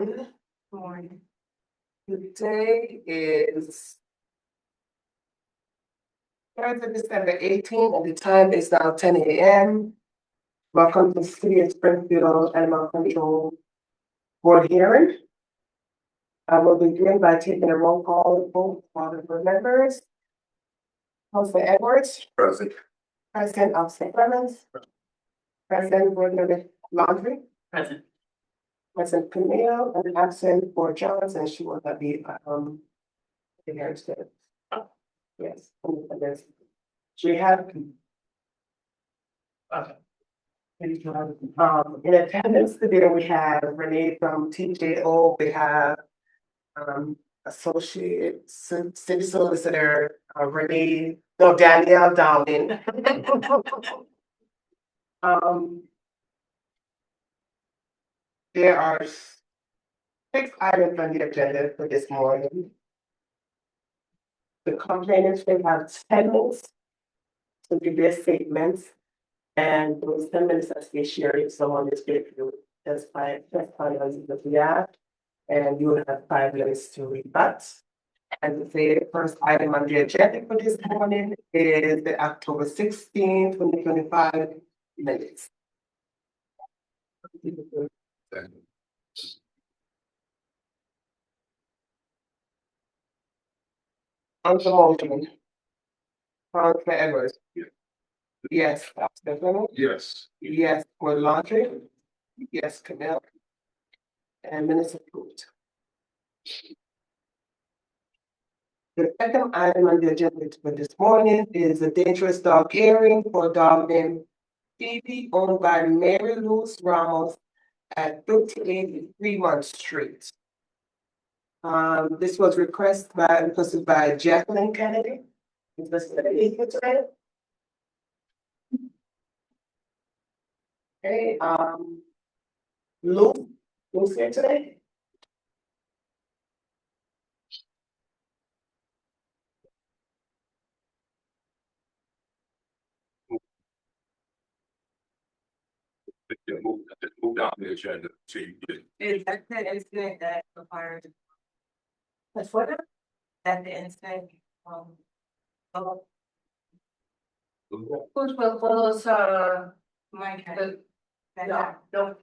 everyone. Morning. Today is Thursday, December 18th, and the time is now 10 a.m. Welcome to the City of Springfield Animal Control Board hearing. I will begin by taking a roll call vote for the board members. Councilor Edwards. Present. President of St. Clemens. President Board Member Laundry. Present. President Camille, and absent for Jones, and she will not be here today. Yes. We have in attendance today, we have Renee from TJO, we have Associate City Solicitor Danielle Downing. There are 6 items on the agenda for this morning. The complainants will have 10 minutes to give their statements, and those 10 minutes as they share it, someone is going to testify on the act, and you will have 5 minutes to rebut. And the first item on the agenda for this morning is the October 16, 2025 minutes. On the motion, Councilor Edwards. Yes. Councilor Yes. Yes. For Laundry. Yes. Camille. And minutes approved. The second item on the agenda for this morning is a dangerous dog hearing for a dog named Phoebe, owned by Mary Luz Ramos at 58 Fremont Street. This was requested by Jacqueline Kennedy. Is this today? Okay, Luke's here today. Move down the agenda so you get. Is that the incident that required? That's what? That the incident, Which will close, Mike, no.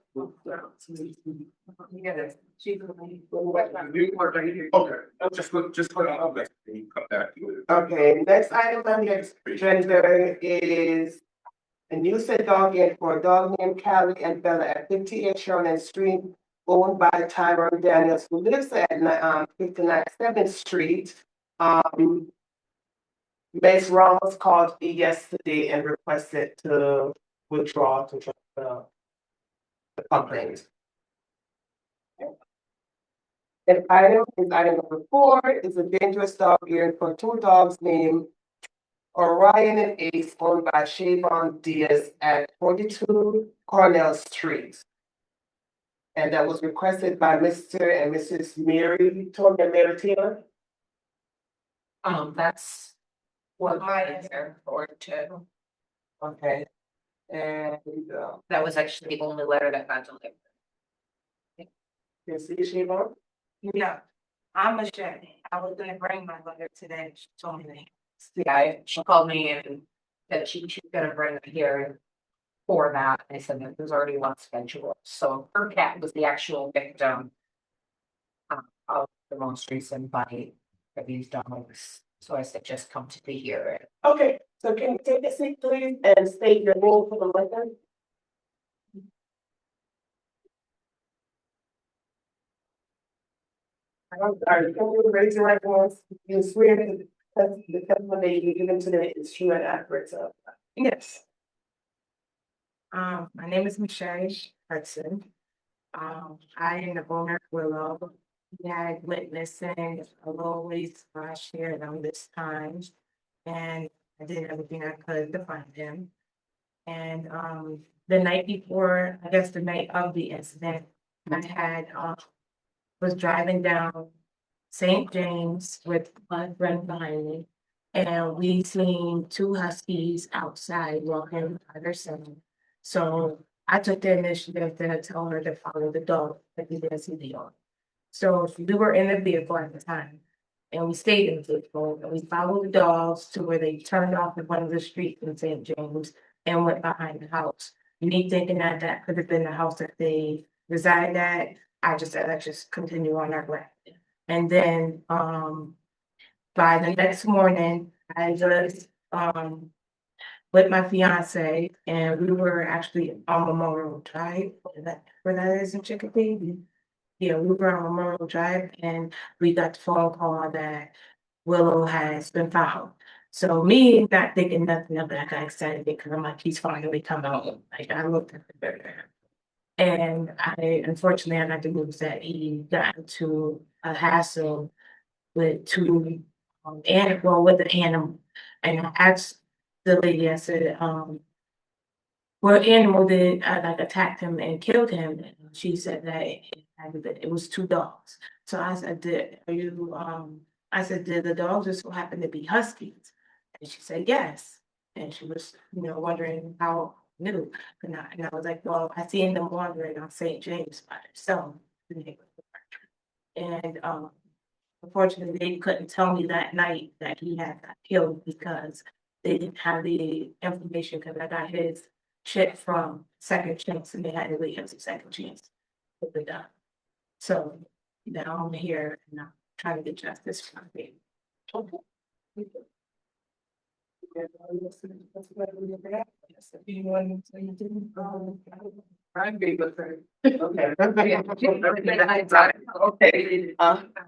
Okay, just put it on there and you come back to it. Okay, next item on the agenda is a new set dog in for a dog named Callie and Bella at 58 Sherman Street, owned by Tyrone Daniels, who lives at 59 7th Street. Ms. Ramos called me yesterday and requested to withdraw the complaint. And item number 4 is a dangerous dog hearing for 2 dogs named Orion and Ace, owned by Shavon Diaz at 42 Cornell Street. And that was requested by Mr. and Mrs. Mary Taylor. that's what mine is there for too. Okay. And That was actually the only letter that got delivered. you see Shavon? Yeah, I'm ashamed. I was gonna bring my letter today. She told me she called me and that she's gonna bring it here for that. I said that there's already one scheduled. So her cat was the actual victim of the most recent bite of these dogs. So I said, just come to the hearing. Okay, so can you take a seat, please, and state your name for the record? I'm sorry, can you raise your right hand? You swear that the testimony you given today is true and accurate, so. Yes. My name is Michelle Hudson. I am the owner of Willow. We had witnessing a low waste last year around this time. And I did everything I could to find him. And the night before, I guess the night of the incident, I had was driving down St. James with my friend behind me. And we seen 2 huskies outside walking by themselves. So I took the initiative to tell her to follow the dog, but we didn't see the dog. So we were in the vehicle at the time. And we stayed in the vehicle and we followed the dogs to where they turned off at one of the streets in St. James and went behind the house. Me thinking that that could have been the house that they reside at, I just said, let's just continue on our way. And then, by the next morning, I just, with my fiance and we were actually on Memorial Drive, where that is in Chicopee. Yeah, we were on Memorial Drive and we got the phone call that Willow has been found. So me not thinking nothing of that, I got excited because I'm like, he's finally come out. Like I looked at the picture. And unfortunately I got the news that he got into a hassle with two with the animal. And I asked the lady, I said, what animal did like attacked him and killed him? And she said that it was two dogs. So I said, I said, did the dogs just so happen to be huskies? And she said, yes. And she was, wondering how new. And I was like, well, I seen them wandering on St. James by themselves. And unfortunately, they couldn't tell me that night that he had got killed because they didn't have the information because I got his shit from Second Chance and they had to leave him a second chance with the done. So now I'm here and I'm trying to get justice for my baby. I agree with her. Okay. Okay,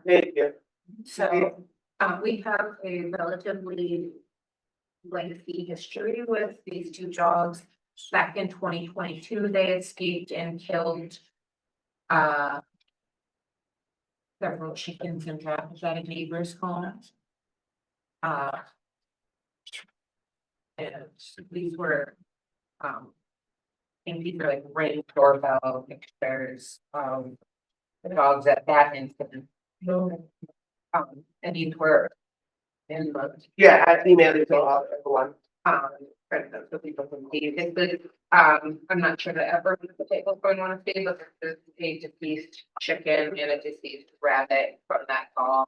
thank you. So, we have a relatively lengthy history with these two dogs. Back in 2022, they escaped and killed several chickens and rabbits at a neighbor's home. And these were, I think these were like ring doorbell pictures of the dogs at that incident. And these were in the Yeah, I emailed it to all everyone. so people can see this, but, I'm not sure that everyone at the table is going to want to see, but there's a deceased chicken and a deceased rabbit from that call.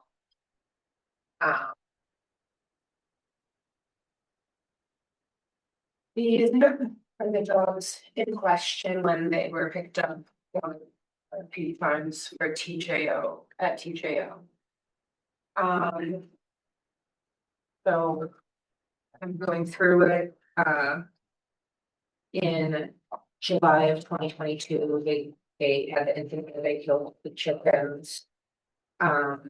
These are the dogs in question when they were picked up a few times for TJO at TJO. So I'm going through it, in July of 2022, they had the incident where they killed the chickens. And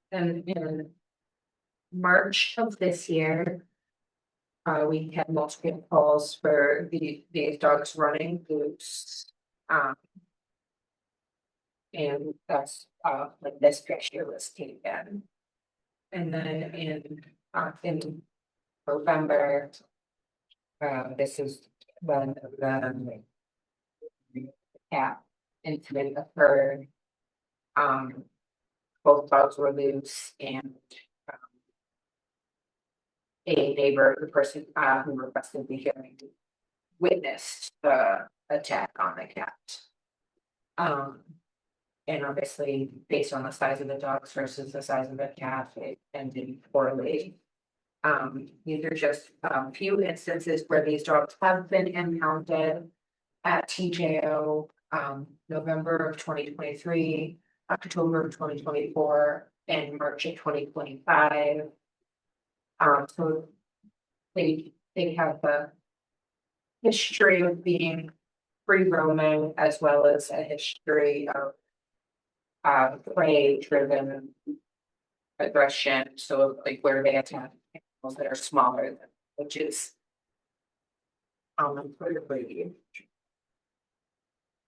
in March of this year, we had multiple calls for these dogs running loose. And that's like this picture was taken. And then in November, this is when the cat incident occurred. Both dogs were loose and a neighbor, the person who requested the hearing, witnessed the attack on the cat. And obviously, based on the size of the dogs versus the size of the cat, it ended poorly. These are just a few instances where these dogs have been impounded at TJO, November of 2023, October of 2024, and March of 2025. So they have a history of being free roaming as well as a history of prey driven aggression. So like where they attack animals that are smaller than, which is pretty.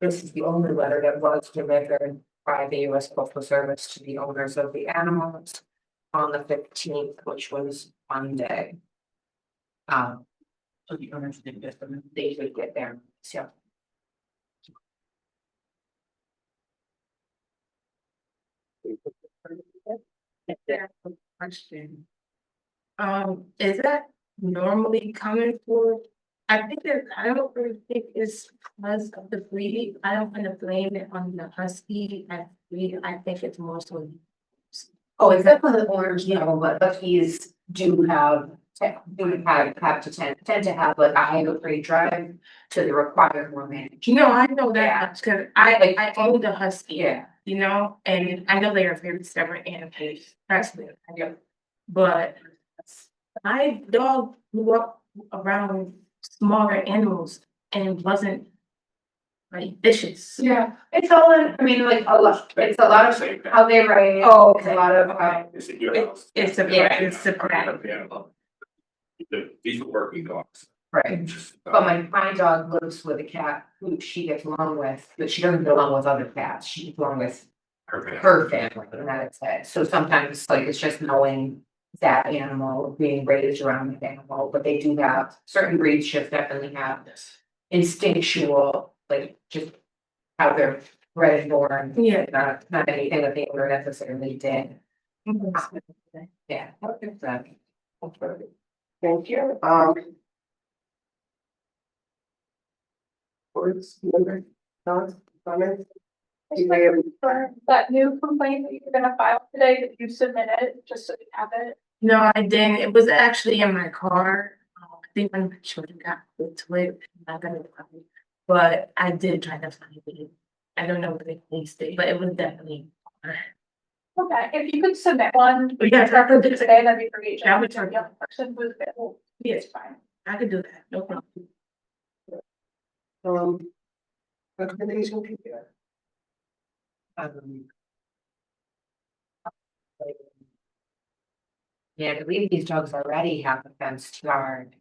This is the only letter that was delivered by the US Postal Service to the owners of the animals on the 15th, which was Monday. So the owners did this, and they should get there. So. Question. Is that normally coming for. I think that, I don't really think it's because of the breed. I don't want to blame it on the husky as breed. I think it's more so. Oh, except for the orange level, but Huskies do have, tend to have like a higher breed drive to the required more management. You know, I know Yeah. that much because Like- I own the husky. Yeah. You know, and I know they are very stubborn and especially, but my dog grew up around smaller animals and wasn't like vicious. Yeah, it's all in, I mean, like, it's a lot of how they write. Oh, It's a lot of, It's in your house. It's a, Yeah. it's a crap. These are working dogs. right, but my dog lives with a cat who she gets along with, but she doesn't get along with other cats, she gets along with her family, and that's it. So sometimes, like, it's just knowing that animal, being raised around the animal, but they do have, certain breeds just definitely have this instinctual, like, just how they're bred and born. Yeah. Not anything that they ever necessarily did. Yeah. Thank you. Words, number, thoughts, comments? Just like for that new complaint that you're gonna file today that you submitted, just so we have it. No, I didn't. It was actually in my car. I think when my children got to it, I'm not gonna find it. But I did try to find it. I don't know where they placed it, but it was definitely. Okay, if you could submit one, Yeah, reference it today, that'd be great. That would Just the other person who's available. Yes, Fine. I could do that. No problem. Recommendation, Peter? Yeah, I believe these dogs already have a fenced yard.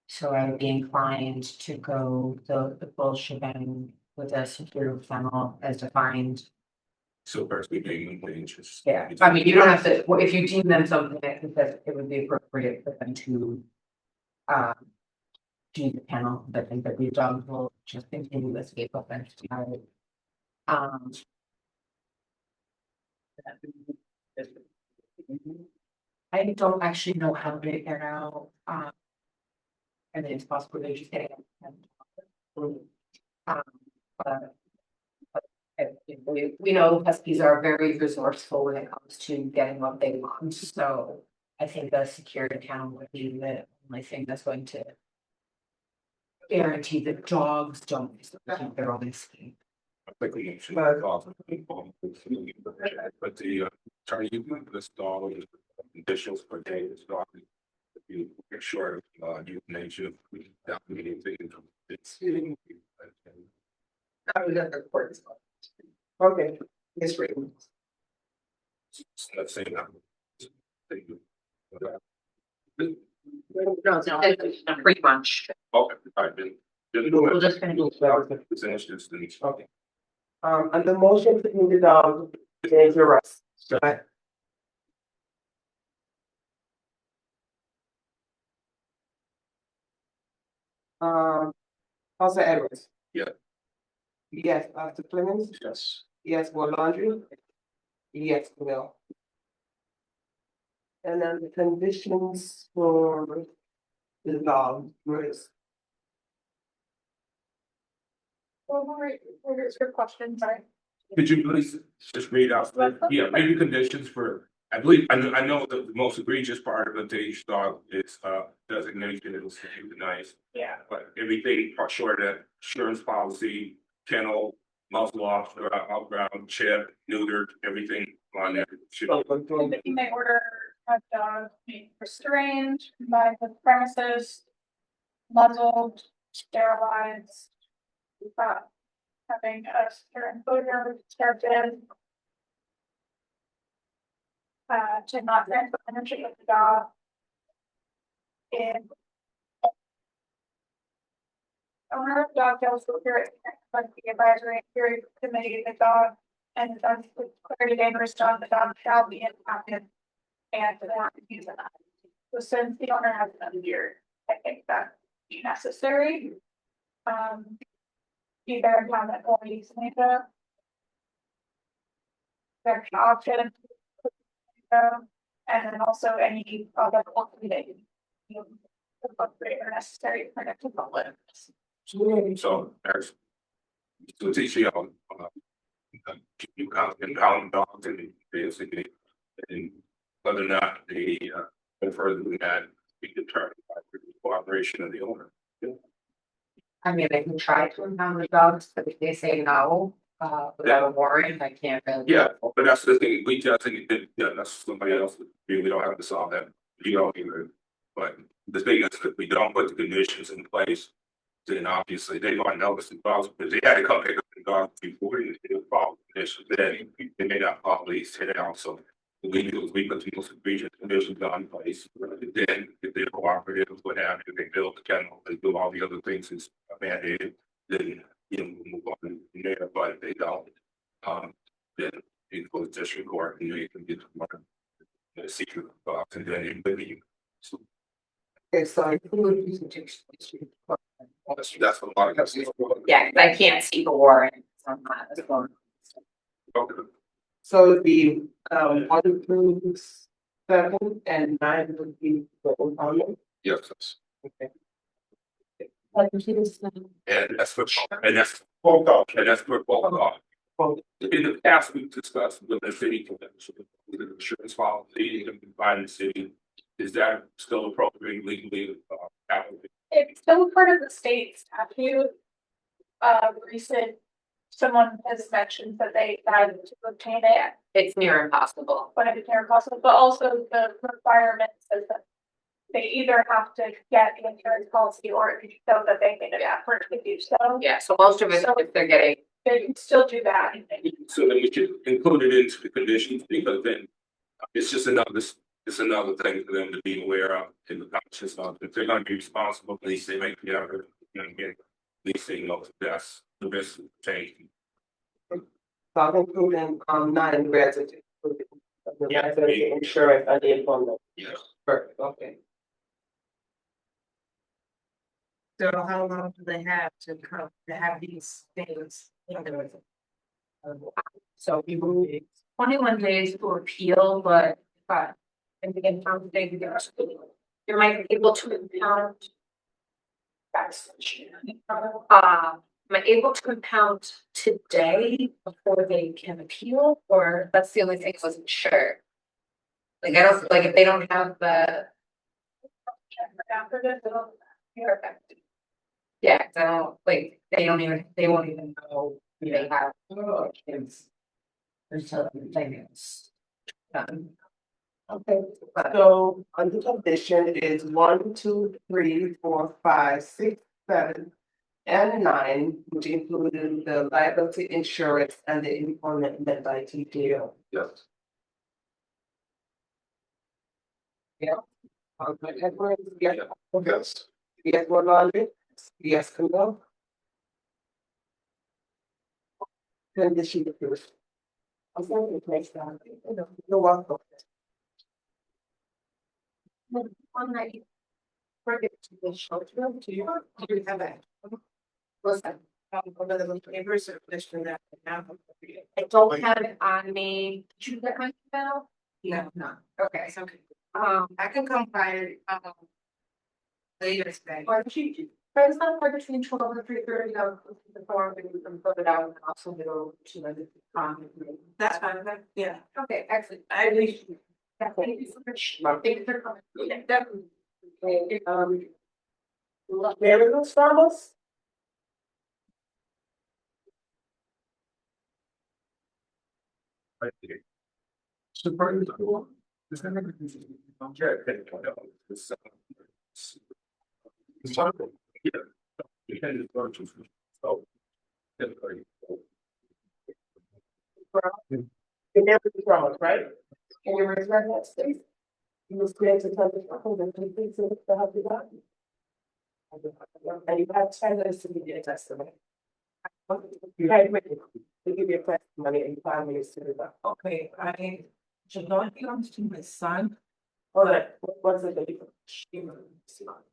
So I would be inclined to go the full shebang with a secure kennel as defined. So first we can just. Yeah, I mean, you don't have to, well, if you deem them something, I think that it would be appropriate for them to. Do the kennel, but I think that these dogs will just continue to escape a fenced yard. I don't actually know how they get out, and it's possible they're just getting. Um, but. We know huskies are very resourceful when it comes to getting what they want, so I think the security account would be the only thing that's going to. Guarantee that dogs don't keep their own escape. I think we should. But- But the, Charlie, you can this dog with conditions for days, dog. You make sure, euthanasia, without anything. It's. Okay, yes, Rick. Let's say that. Pretty much. Okay, all right, then. We'll just finish. Finish this, then. Okay. And the motion to move the dog, is your rest. Right. Council Edwards. Yeah. Yes, Dr. Clemens. Yes. Yes, Laundry. Yes, Will. And then the conditions for the dog, Bruce. Well, where's your question, sorry? Could you please just read out, yeah, maybe conditions for, I believe, I know the most egregious part of the Danish dog is, designation is euthanized. Yeah. But everything short of that, insurance policy, kennel, muzzle off, outground, chip, neutered, everything on there. Should- You may order a dog be restrained, confined with premises, muzzled, sterilized. Having a secure enclosure, starved in. To not transfer energy of the dog. And. Owner of dog tells the spirit, like the advisory period to mitigate the dog. And the dog is declared a dangerous dog, the dog shall be impacted. And for that, use of that. So since the owner has another year, I think that be necessary. Either have that or euthanasia. There's an option. And then also any other quality that you. appropriate or necessary for it to follow. So there's. To teach you all, you impound dogs and basically, and whether or not they, go further than that, be determined by the cooperation of the owner. I mean, I can try to impound the dogs, but if they say no, without a warrant, I can't really. Yeah, but that's the thing, we just think that, yeah, that's somebody else, we don't have to solve that, you don't either. But the thing is that we don't put the conditions in place, then obviously they might notice the dogs, but they had to come pick up the dogs before they follow the conditions, then they may not follow these hit out, so. We do, we put the most egregious conditions in place, then if they're cooperative, what have you, they build the kennel, they do all the other things is mandated, then, you know, we'll move on from there, but if they don't, then you go to district court and you can get the secret box and then you leave. So Okay, so that's what a lot of guys. Yeah, I can't see the warrant. So I'm not as well. Okay. so it'd be, 1 through 7 and 9 would be the impoundment. Yes, that's- Okay. and that's what, and that's, and that's what, in the past, we've discussed with the city, with the insurance policy, and by the city, is that still appropriate legally, applicable? It's still part of the state statute. Recent, someone has mentioned that they had to obtain it It's near impossible. when it's near possible, but also the requirement says that they either have to get an insurance policy or if you show that they made an effort to do so. Yeah, so most of it, So- if they're getting, They can still do that. So then we should include it into the conditions, because then it's just it's another thing for them to be aware of in the conscious of, if they're gonna be responsible, at least they make the effort, you know, get, at least they know that's the best change. So I'm including, 9 residents. The Yeah. resident insurance and the impoundment. Yeah. Perfect, okay. So how long do they have to come to have these things? so we move 21 days to appeal, but, and again, from the day you might be able to impound. Am I able to impound today before they can appeal, or that's the only thing I wasn't sure. Like, I don't, like, if they don't have the, After this, it'll be effective. yeah, 'cause I don't, like, they won't even know who they have. Kids. Until everything is done. Okay, so under condition is 1, 2, 3, 4, 5, 6, 7, and 9, which included the liability insurance and the employment met by TPO. Yes. Okay, Edwards, yes, Yes. yes, Rolando, yes, Camille. Condition approved. I'm sorry, to place down. You're welcome. One night. Bring it to the shelter, Do you have that? what's that? Over the papers or question that now? I don't have it on me. Did you get my email? No. Okay, It's okay. I can come by, later today. or she, but it's not for between 12 and 3:30, I'll put the form and you can fill it out and I'll send it over to the. That's fine, yeah. Okay, excellent. I wish. Yeah, thank you so much. Thank you for coming. Yeah, definitely. Mary Lou Ramos? Super. Is that never yeah. You can just go to- so, Your Mary Lou Ramos, right? Can you raise your hand, please? You was clear to tell the people that you think so to help you out. And you have 10 minutes to give your testimony. You had written, to give your testimony and 5 minutes to do that. Okay, I should not be on to my son. Hold on, what's it that you? Shannon is not.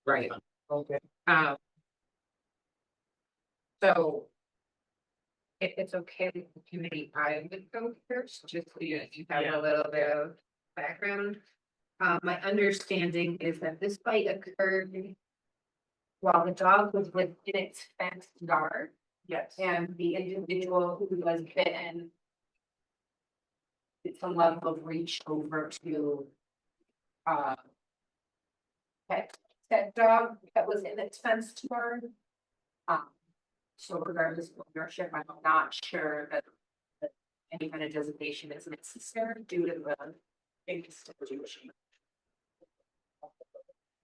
Right. Okay. So. If it's okay with the committee, I would go first, just so you have a little bit of background. My understanding is that this fight occurred while the dog was within its fenced yard. Yes. And the individual who was bitten. It's a level of reach over to. Uh. Pet that dog that was in its fenced yard. So regardless of ownership, I'm not sure that any kind of designation is necessary due to the institution.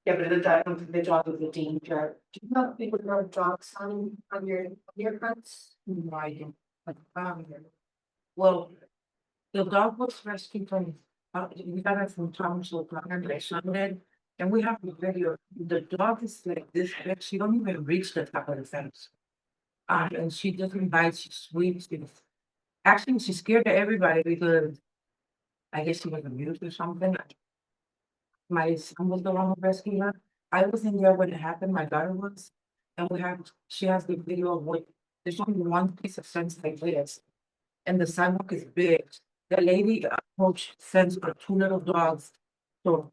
Yeah, but the dog was a danger. Do you know if people have dogs on your fence? No, I don't. But, well, the dog was rescued from, we got it from Thomasville, they shot it. And we have the video, the dog is like this big, she don't even reach the top of the fence. And she doesn't bite, she sweeps, actually, she scared everybody because I guess she was abused or something. My son was the one who rescued her. I was in there when it happened, my daughter was. And she has the video of what, there's only one piece of fence like this. And the sidewalk is big. The lady approached fence with two little dogs. So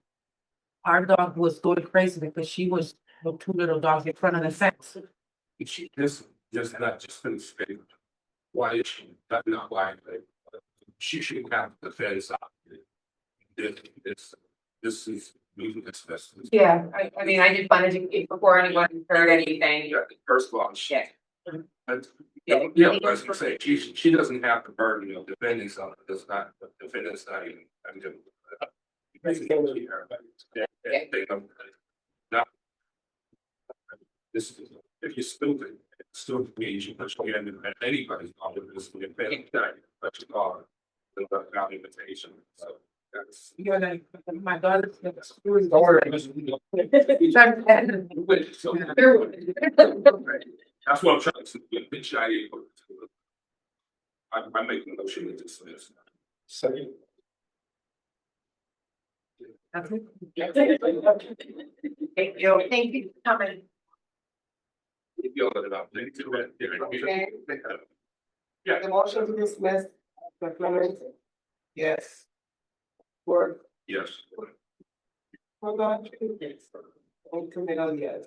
our dog was going crazy because she was the two little dogs in front of the fence. She just not just been straight. Why is she not why? She should have the fence up. This is moving this. Yeah, I mean, I just wanted to, before anyone heard anything. First of all, Yeah. Yeah, I was gonna say, she doesn't have the burden of defending something that's not, the defendant's not even. Not. This is, if you're stupid, it's still means you push your hand in anybody's on this, but you are. Without invitation, so that's. You're like, my daughter's. Don't worry. That's what I'm trying to say, bitch, I'm making a motion to dismiss. Second. That's it. Thank you. Thank you for coming. Yeah. The motion to dismiss, Dr. Clement? Yes. Word. Yes. Hold on. And Camille, yes.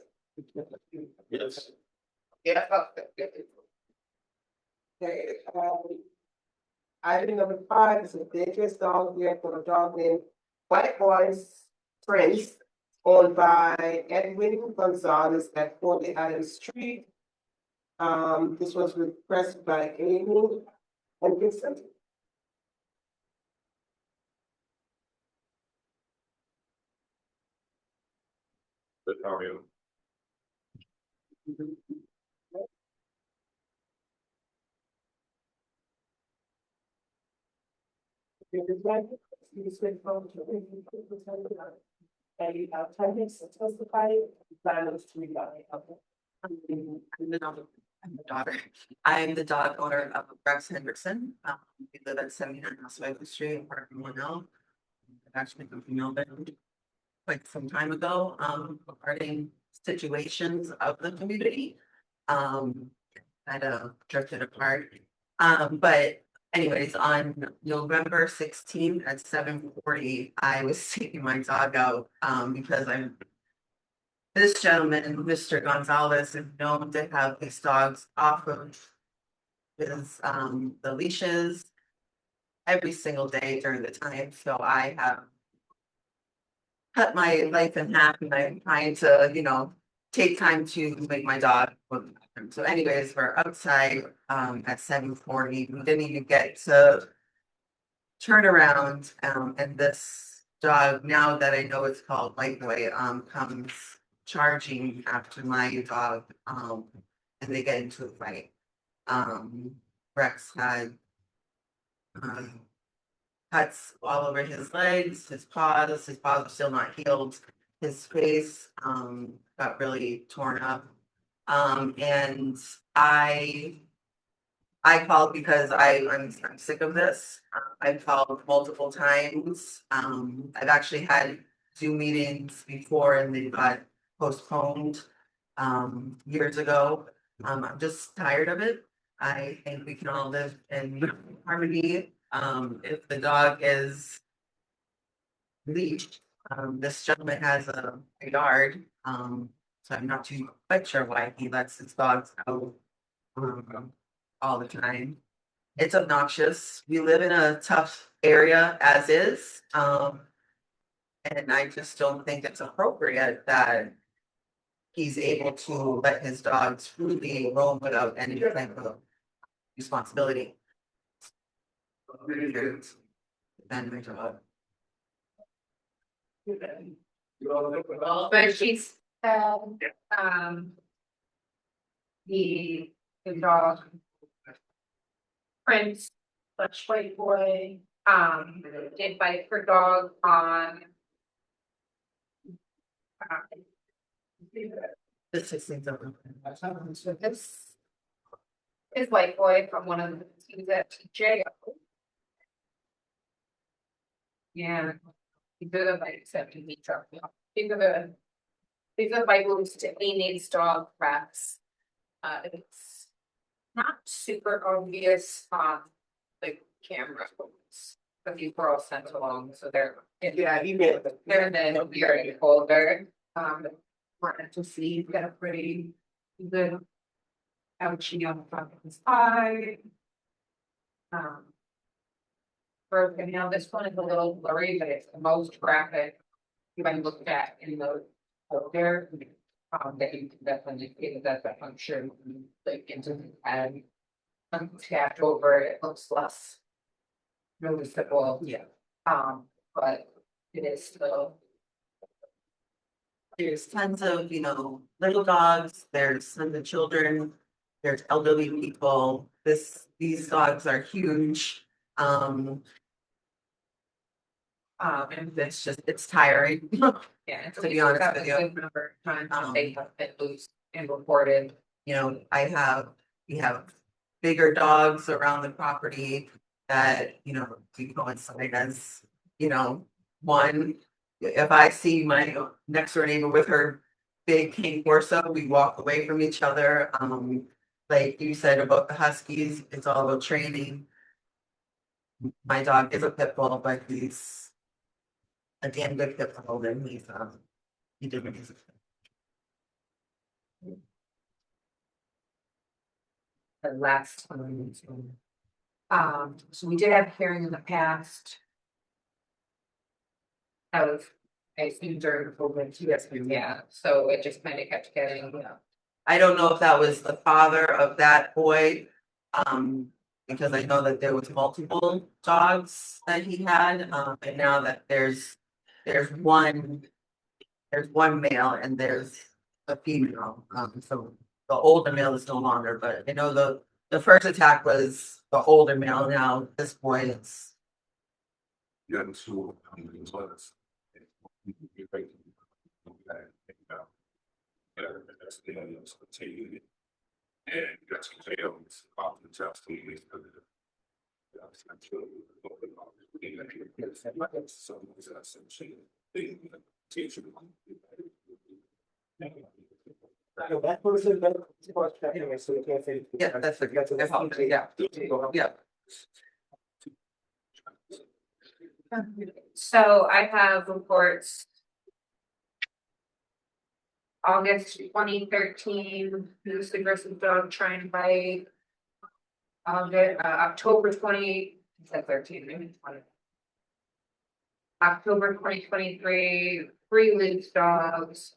Yes. Yeah. Okay, item number 5 is a dangerous dog here for a dog named White Boys Prince, owned by Edwin Gonzalez at 40 Adams Street. This was requested by Amy and Vincent. But how are you? And attendance to testify, violence to regard. I'm the daughter. I'm the dog owner of Rex Henderson. We live at 79 Houseway Street, apartment 1L. I've actually come from Melbourne quite some time ago, regarding situations of the community. Kind of drifted apart. But anyways, on November 16th at 7:40, I was taking my dog out, because this gentleman, Mr. Gonzalez, is known to have these dogs off of his, the leashes every single day during the time, so I have cut my life in half and I'm trying to, take time to make my dog. So anyways, we're outside, at 7:40, we didn't even get to turn around, and this dog, now that I know it's called Lightweight, comes charging after my dog, and they get into a fight. Rex had cuts all over his legs, his paws are still not healed. His face got really torn up. And I called because I'm sick of this. I've called multiple times. I've actually had Zoom meetings before and they got postponed years ago. I'm just tired of it. I think we can all live in harmony. If the dog is leash. This gentleman has a yard, so I'm not too quite sure why he lets his dogs out all the time. It's obnoxious. We live in a tough area as is. And I just don't think it's appropriate that he's able to let his dogs freely roam without any type of responsibility. And my dog. But she's, the dog. Prince, such white boy, did bite her dog on. This just seems open. This is white boy from one of the, he was at jail. Yeah. He did a bite, except he dropped me off. These are my moves to Amy's dog practice. It's not super obvious on the camera. But these were all sent along, so they're. Yeah, you get it. They're in the weird folder. Wanted to see, you've got a pretty good. Ouchie on the front of his eye. Broken, now this one is a little blurry, but it's the most graphic. You might look at in the folder. That you can definitely see that function, like into the head. Tapped over, it looks less. Noticeable. Yeah. But it is still. There's tons of, little dogs, there's tons of children, there's elderly people. These dogs are huge. And it's tiring. Yeah, To be honest with you. Number of times they have been loose and reported. We have bigger dogs around the property that, we coincide as, one. If I see my next door neighbor with her big King Corso, we walk away from each other. Like you said about the Huskies, it's all about training. My dog is a pit bull, but he's a damn good pit bull, and he didn't. The last time. So we did have a hearing in the past. Of, I assume during COVID, yeah, so it just kind of kept getting, I don't know if that was the father of that boy, because I know that there was multiple dogs that he had, and now that there's one male and there's a female, so the older male is no longer, but I know the first attack was the older male. Now this boy is. You have two, as well as. That's the end of the and that's fails often just to me. That person, anyway, so you can't say. Yeah, that's a yeah. so I have reports. August 2013, loose aggressive dog trying to bite. October 13, maybe 20. October 2023, 3 loose dogs.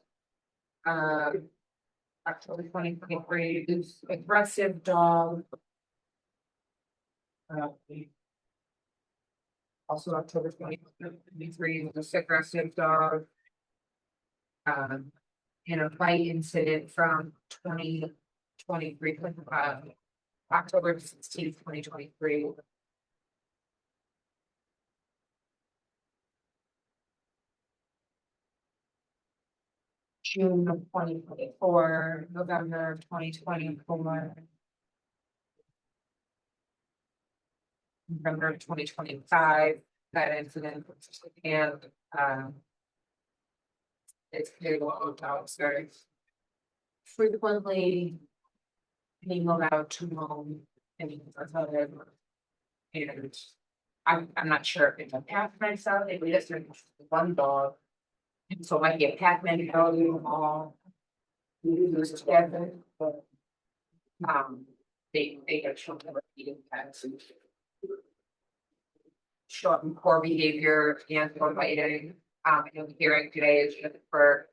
October 2023, loose aggressive dog. Also October 2023, loose aggressive dog. In a bite incident from 2023, October 16th, 2023. June of 2024, November of 2024. November of 2025, that incident, and it's clear what dogs are frequently being allowed to roam and I'm not sure if it's a pack myself, if we just have one dog. And so it might be a pack mentality of all. We do this together, but. They get shown to eating pets. Short and poor behavior and for biting, in the hearing today is just for.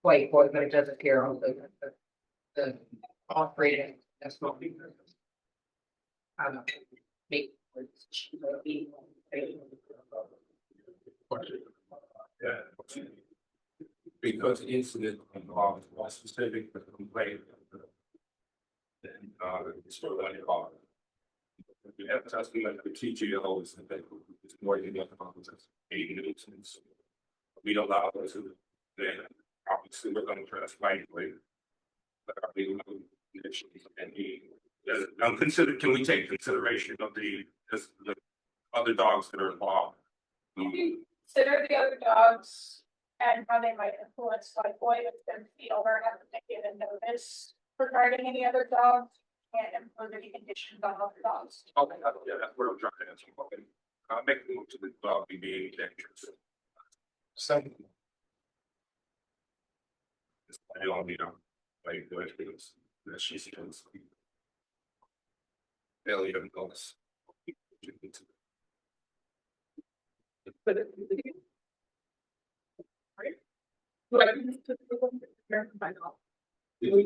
White boy, but it does appear on the operating, that's not. Make. Yeah. Because the incident involved was specific to the complaint. Then, it's sort of like, we have testing like the TGO is that it's more than the other ones, 8 nuisance. We don't allow those who, then obviously we're gonna try to fight with. But are we looking and can we take consideration of the other dogs that are involved? Consider the other dogs and how they might influence like boy if the owner hasn't given notice regarding any other dogs and impose any conditions on other dogs. Okay, yeah, that's what I'm trying to answer. Okay. Make the move to the dog being dangerous. Second. I don't need like the experience that she sees. Barely even notice.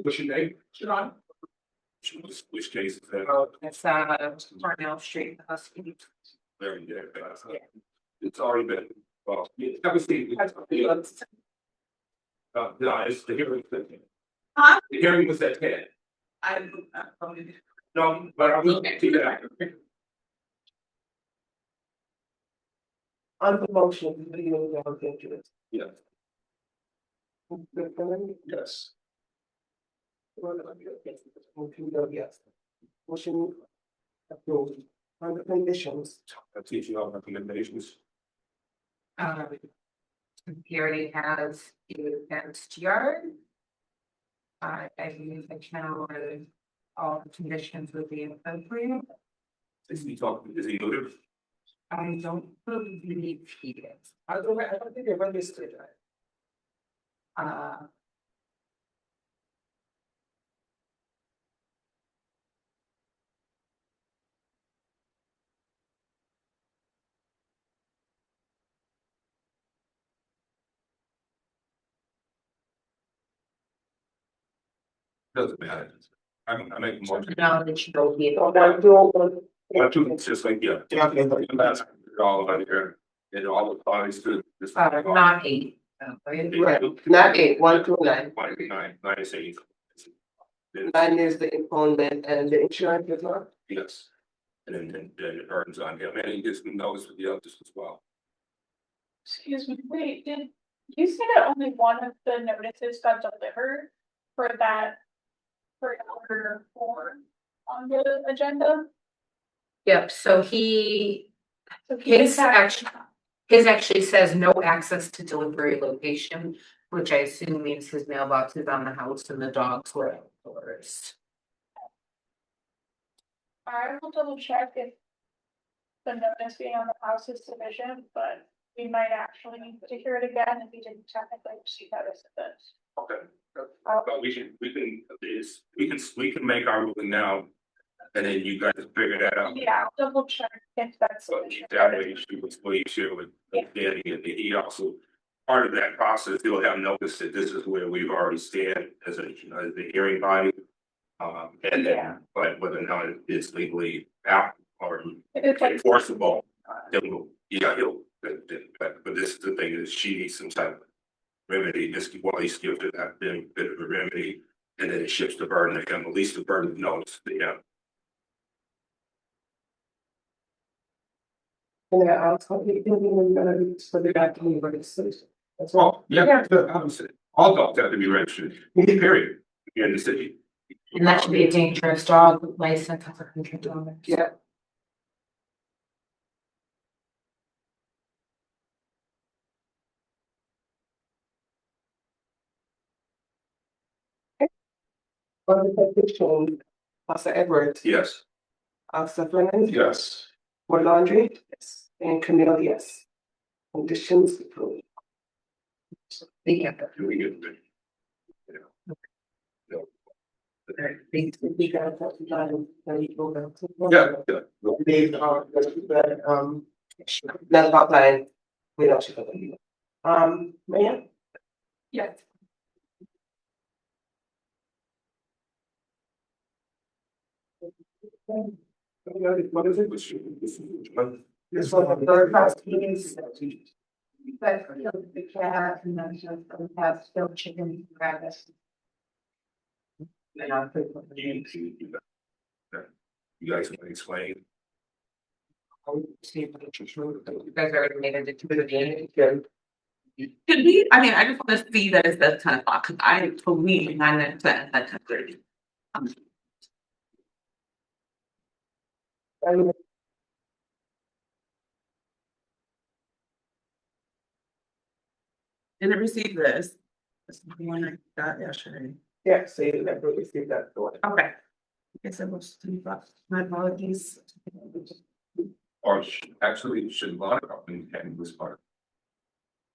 What's your name? Sean. Which case is that? That's Parnell Street, Husky. Very good. It's already been, well, obviously. No, it's the hearing was at 10. Huh? The hearing was at 10. No, but I will see that. On the motion, do you know dangerous? Yes. Yes. Yes. Motion approved on the conditions. I teach you all recommendations. He already has a fenced yard. I believe the channel where all the conditions would be appropriate. Is he talking, is he good? I don't believe he is. I don't think they've understood that. Doesn't matter. I make a motion. Knowledge will be. One, two, it's just like, yeah. That's all about here. It all applies to this. Not 8. Right, not 8, 1 through 9. 9 is 8. 9 is the impoundment and the insurance is not. Yes. And then it earns on him, and he gets notice with the others as well. Excuse me, wait, did you say that only one of the notices got delivered for that? For order 4 on the agenda? Yep, so he, So he his just actually says no access to delivery location, which I assume means his mailbox is on the house and the dogs were outdoors. I will double check if the notice being on the house is sufficient, but we might actually need to hear it again if we didn't technically receive notice of this. Okay. But we can make our ruling now, and then you guys figure that out. Yeah, I'll double check if that's So sufficient. that way she was pleased share with Danny, and he also, part of that process, he'll have noticed that this is where we've already stand as a, as the hearing body. And then, but whether or not it's legally out or It's like, enforceable, then we'll, but this is the thing, is she needs some type of remedy, just while he's given that bit of a remedy, and then it shifts the burden to him, at least the burden of notice to him. And I also, for the guy to leave registration. That's all. Oh, yeah, obviously, all dogs have to be registered, period, in the city. And that should be a dangerous dog license for $100. Yeah. On the petition, Pastor Edwards, Yes. Pastor Fernandez, Yes. For laundry, yes. And Camille, yes. Conditions approved. Thank you. Do we get the? We got that, we got it, then we go back to- Yeah. They are, not about that, we don't should. Ma'am? Yes. What is it? This one, the third class meetings. But the cat and then just have still chicken breakfast. You guys can explain. You guys already made it to the game. Could we, I mean, I just wanna see that it says 10 o'clock, cause I believe 9% at 10:30. Didn't receive this. This is the one I got yesterday. Yeah, so you never received that door. Okay. I guess it was 2 bucks. My apologies. Or actually, should lot of them handle this part?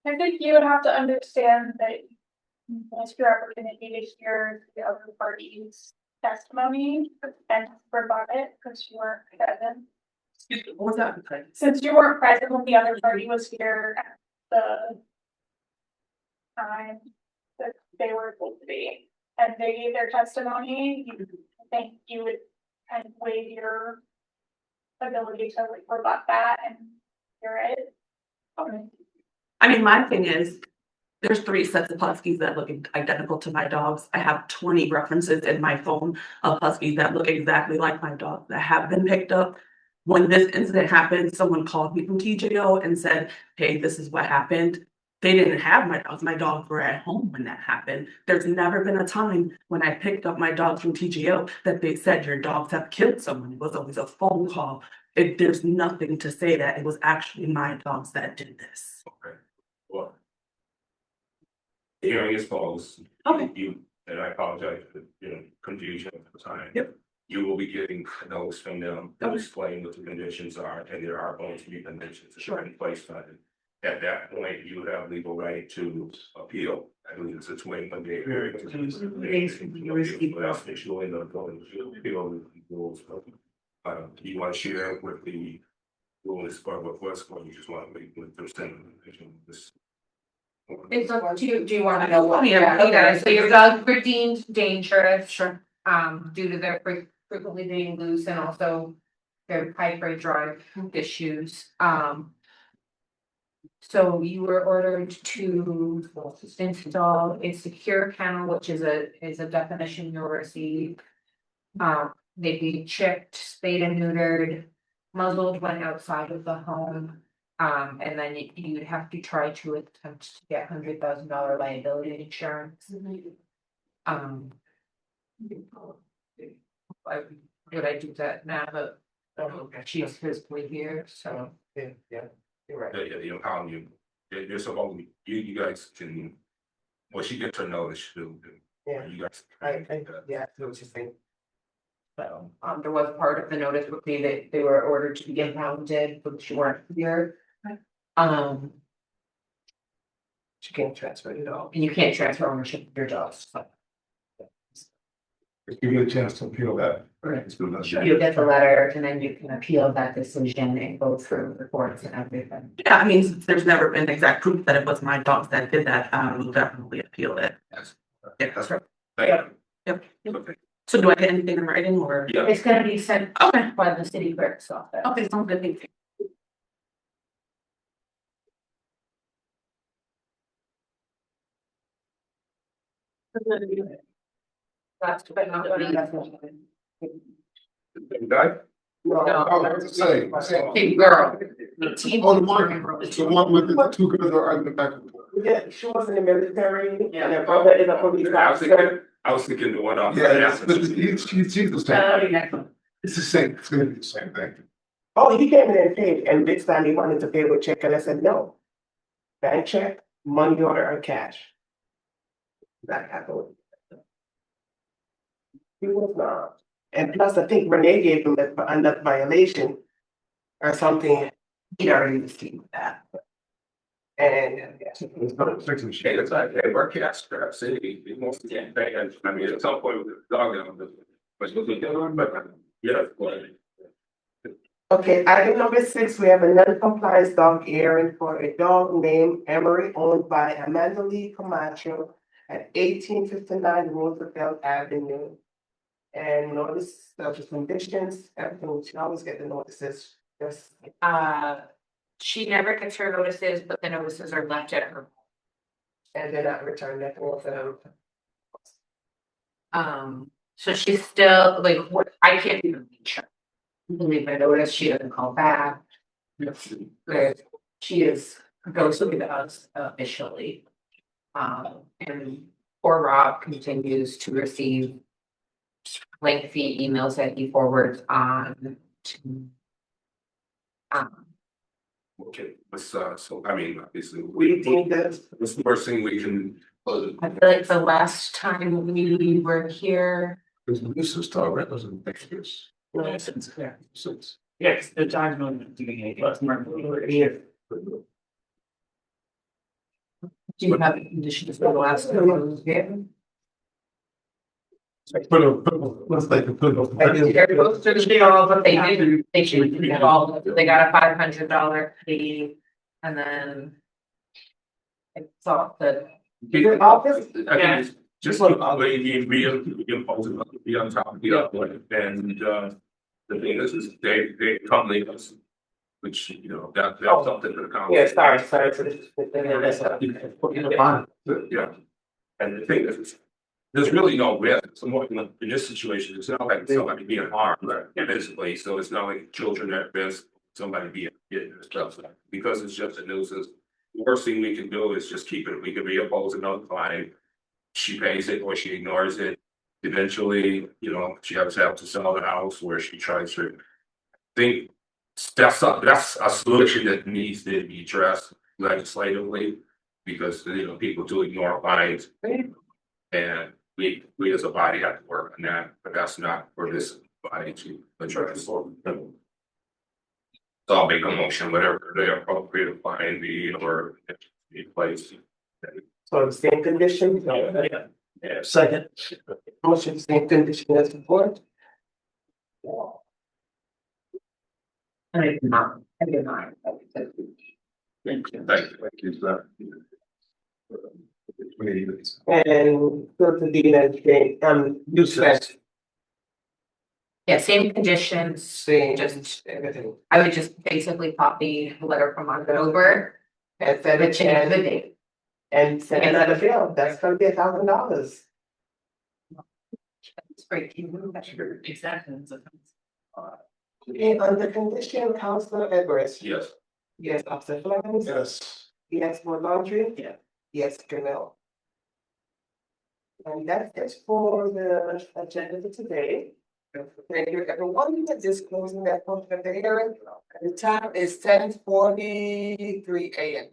I think you would have to understand that that's your opportunity to hear the other party's testimony and rebut it, because you weren't present. Excuse me, what was that? Okay. Since you weren't present when the other party was here at the time that they were supposed to be, and they gave their testimony, I think you would kind of waive your ability to like rebut that and hear it. I mean, my thing is, there's 3 sets of huskies that look identical to my dogs. I have 20 references in my phone of huskies that look exactly like my dog that have been picked up. When this incident happened, someone called me from TJO and said, hey, this is what happened. They didn't have my dogs. My dogs were at home when that happened. There's never been a time when I picked up my dogs from TGO that they said your dogs have killed someone. It was always a phone call. There's nothing to say that it was actually my dogs that did this. Okay. Well. Hearing is closed. Okay. You, and I apologize for, confusion at the time. Yep. You will be getting a notice from them to Okay. explain what the conditions are, and there are going to be conditions that Sure. are in place on it. At that point, you have legal right to appeal. I believe it's a 21 day period. But you'll end up going to appeal the rules. Do you want to share with the rules part of what's going, you just want to make with this. It's up to you, do you wanna know what? Yeah, Okay, so your dogs were deemed dangerous, Sure. due to their frequently being loose and also their pipe break drive issues, So you were ordered to install a secure kennel, which is a definition you'll receive. They'd be chipped, spayed and neutered, muzzled when outside of the home. And then you'd have to try to attempt to get $100,000 liability insurance. Would I do that now, but she's physically here, so. Yeah, you're right. How you're supposed to, you guys can, well, she gets her notice, Yeah. you guys. Yeah, I know what you're saying. So, there was part of the notice would be that they were ordered to be impounded, but she weren't here. She can't transfer it all. And you can't transfer ownership of your dogs, so. Give you a chance to appeal that. Right. You'll get the letter and then you can appeal that decision and go through the courts and everything. Yeah, I mean, since there's never been exact proof that it was my dogs that did that, we'll definitely appeal it. Yes. Yeah, that's right. Thank Yep. you. Okay. So do I get anything in writing or? Yeah. It's gonna be sent Okay, by the city clerk's office. okay, sounds good, thank you. That's but not what he has. Guy? Big girl. Oh, the one with the 2 girls are in the back. Yeah, she was in the military, and her brother is a police officer. I was thinking the one off. Yeah, she's the same. It's the same, it's gonna be the same thing. Oh, he came in and paid, and this time he wanted to pay with check, and I said, no. Bank check, money order, or cash. That happened. He was not. And plus, I think Renee gave him that violation. or something, He'd already received that. and It's not fixing shit. Yeah, it's like, they work at Scrap City, it wants to get paid, I mean, at some point with the dog, but you'll be doing, but, yeah, but. okay, item number 6, we have a non-compliance dog hearing for a dog named Emery owned by Amanda Lee Camacho at 1859 Roosevelt Avenue. And notice of the conditions, everything, she always get the notices, just, She never gets her notices, but the notices are left at her. and they're not returned, that will them. So she's still, like, what, I can't even reach her. Leave my notice, she doesn't call back. But she is ghosted with us officially. And poor Rob continues to receive lengthy emails that he forwards on to. Okay, so, I mean, obviously, We think that what's the worst thing we can? I feel like the last time we were here, Because the nuisance dog, that doesn't fix this. Since, Since. yes, the time on doing it, but we're here. do you have conditions for the last time we were here? Let's like put They're supposed to be all, but they didn't, they should get all, they got a $500 fee, and then. I thought that, the office, I think it's just like, be on top of the other, and, the thing is they come leave us. Which, you know, that's something to the council. yeah, sorry for this. Yeah, and the thing is, there's really no risk, somewhat in this situation, it's not like somebody being harmed, right, physically, so it's not like children at risk, somebody being hit or stuff, because it's just a nuisance. The worst thing we can do is just keep it, we can reoppose another claim, she pays it or she ignores it. Eventually, you know, she has to sell the house where she tries to think that's a solution that needs to be addressed legislatively. Because, you know, people do ignore fines. And we as a body have to work on that, but that's not for this body to address. So I'll make a motion, whatever the appropriate fine be or be placed. So the same condition, Yeah. Second. motion, same condition as before. I did not. Thank you, sir. And go to the next thing, use fest, Yeah, same conditions, same, just, everything. I would just basically copy the letter from October, And send and it change the and, date. and send another bill, that's gonna be $1,000. It's great, can you move that? Exactly. And on the condition, Councilor Edwards. Yes. Yes, Officer Fleming. Yes. Yes, for laundry. Yeah. Yes, Janelle. And that's it for the agenda for today. Thank you, everyone, just closing that portion of the hearing. The time is 10:43 AM.